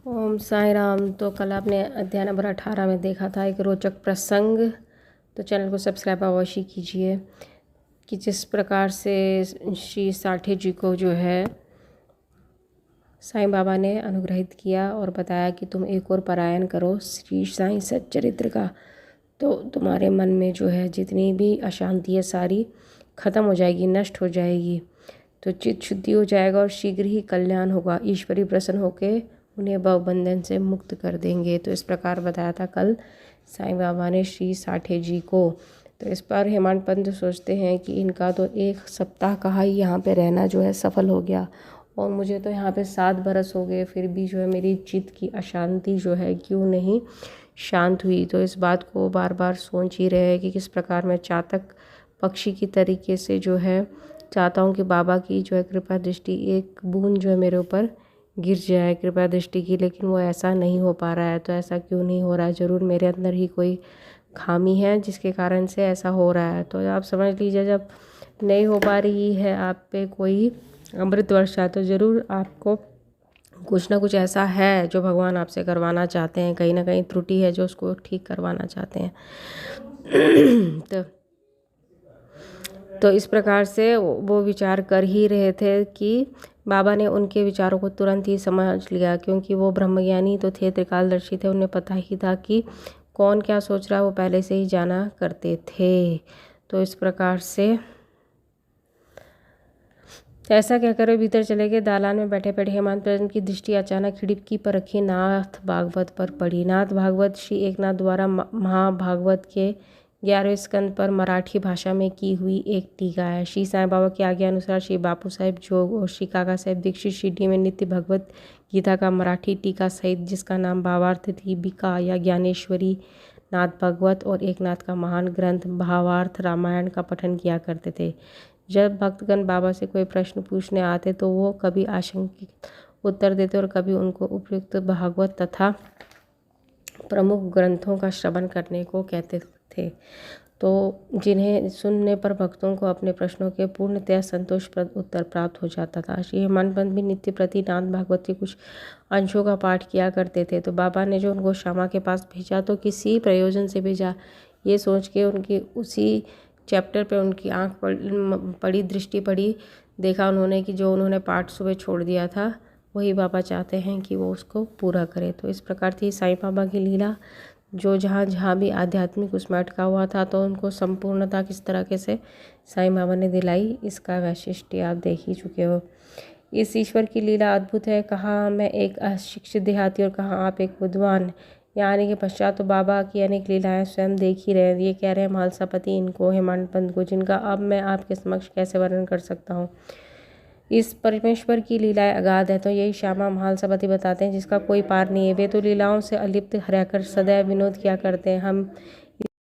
ओम साई राम। तो कल आपने अध्याय नंबर 18 में देखा था एक रोचक प्रसंग। तो चैनल को सब्सक्राइब अवश्य कीजिए कि जिस प्रकार से श्री साठे जी को जो है साईं बाबा ने अनुग्रहित किया और बताया कि तुम एक और पारायण करो श्री साईं सच्चरित्र का, तो तुम्हारे मन में जो है जितनी भी अशांति है सारी खत्म हो जाएगी, नष्ट हो जाएगी। तो चित्त शुद्धि हो जाएगा और शीघ्र ही कल्याण होगा। ईश्वरी प्रसन्न होकर उन्हें भवबंधन से मुक्त कर देंगे। तो इस प्रकार बताया था कल साईं बाबा ने श्री साठे जी को। तो इस पर हेमंत पंत सोचते हैं कि इनका तो 1 सप्ताह का ही यहाँ पे रहना जो है सफल हो गया और मुझे तो यहाँ पे 7 बरस हो गए, फिर भी जो है मेरी चित्त की अशांति जो है क्यों नहीं शांत हुई। तो इस बात को बार बार सोच ही रहे हैं कि किस प्रकार मैं चातक पक्षी की तरीके से जो है चाहता हूँ कि बाबा की जो है कृपा दृष्टि एक बूंद जो है मेरे ऊपर गिर जाए कृपा दृष्टि की, लेकिन वो ऐसा नहीं हो पा रहा है। तो ऐसा क्यों नहीं हो रहा है? ज़रूर मेरे अंदर ही कोई खामी है जिसके कारण से ऐसा हो रहा है। तो आप समझ लीजिए जब नहीं हो पा रही है आप पे कोई अमृत वर्षा, तो ज़रूर आपको कुछ ना कुछ ऐसा है जो भगवान आपसे करवाना चाहते हैं, कहीं ना कहीं त्रुटि है जो उसको ठीक करवाना चाहते हैं। तो इस प्रकार से वो विचार कर ही रहे थे कि बाबा ने उनके विचारों को तुरंत ही समझ लिया, क्योंकि वो ब्रह्मज्ञानी तो थे, त्रिकालदर्शी थे। उन्हें पता ही था कि कौन क्या सोच रहा है, वो पहले से ही जाना करते थे। तो इस प्रकार से ऐसा क्या करे भीतर चले गए। दालान में बैठे बैठे हेमंत पंत की दृष्टि अचानक खिड़की पर रखी नाथ भागवत पर पड़ी। नाथ भागवत श्री एकनाथ द्वारा महाभागवत के 11वें स्कंद पर मराठी भाषा में की हुई एक टीका है। श्री साईं बाबा की आज्ञा अनुसार श्री बापू साहेब जोग और श्री काका साहेब दीक्षित शिरडी में नित्य भगवत गीता का मराठी टीका सहित, जिसका नाम भावार्थ दीपिका या ज्ञानेश्वरी नाथ भागवत और एकनाथ का महान ग्रंथ भावार्थ रामायण का पठन किया करते थे। जब भक्तगण बाबा से कोई प्रश्न पूछने आते तो वो कभी आशंकित उत्तर देते और कभी उनको उपयुक्त भागवत तथा प्रमुख ग्रंथों का श्रवण करने को कहते थे, तो जिन्हें सुनने पर भक्तों को अपने प्रश्नों के पूर्णतः संतोषप्रद उत्तर प्राप्त हो जाता था। श्री हेमंत पंत भी नित्य प्रति नाथ भागवत के कुछ अंशों का पाठ किया करते थे। तो बाबा ने जो उनको श्यामा के पास भेजा तो किसी प्रयोजन से भेजा, ये सोच के उनकी उसी चैप्टर पे उनकी आंख पड़ी दृष्टि पड़ी, देखा उन्होंने कि जो उन्होंने पाठ सुबह छोड़ दिया था वही बाबा चाहते हैं कि वो उसको पूरा करे। तो इस प्रकार थी साईं बाबा की लीला, जो जहाँ जहाँ भी आध्यात्मिक उसमें अटका हुआ था तो उनको संपूर्णता किस तरीके से साईं बाबा ने दिलाई, इसका वैशिष्ट्य आप देख ही चुके हो। इस ईश्वर की लीला अद्भुत है। कहाँ मैं एक अशिक्षित देहाती और कहाँ आप एक विद्वान। यहाँ आने के पश्चात तो बाबा की अनेक लीलाएं स्वयं देख ही रहे। ये कह रहे हैं महालसापति इनको, हेमंत पंत को, जिनका अब मैं आपके समक्ष कैसे वर्णन कर सकता हूँ। इस परमेश्वर की लीलाएं अगाध है। तो यही श्यामा महालसापति बताते हैं जिसका कोई पार नहीं है। वे तो लीलाओं से अलिप्त रहकर सदैव विनोद किया करते हैं। हम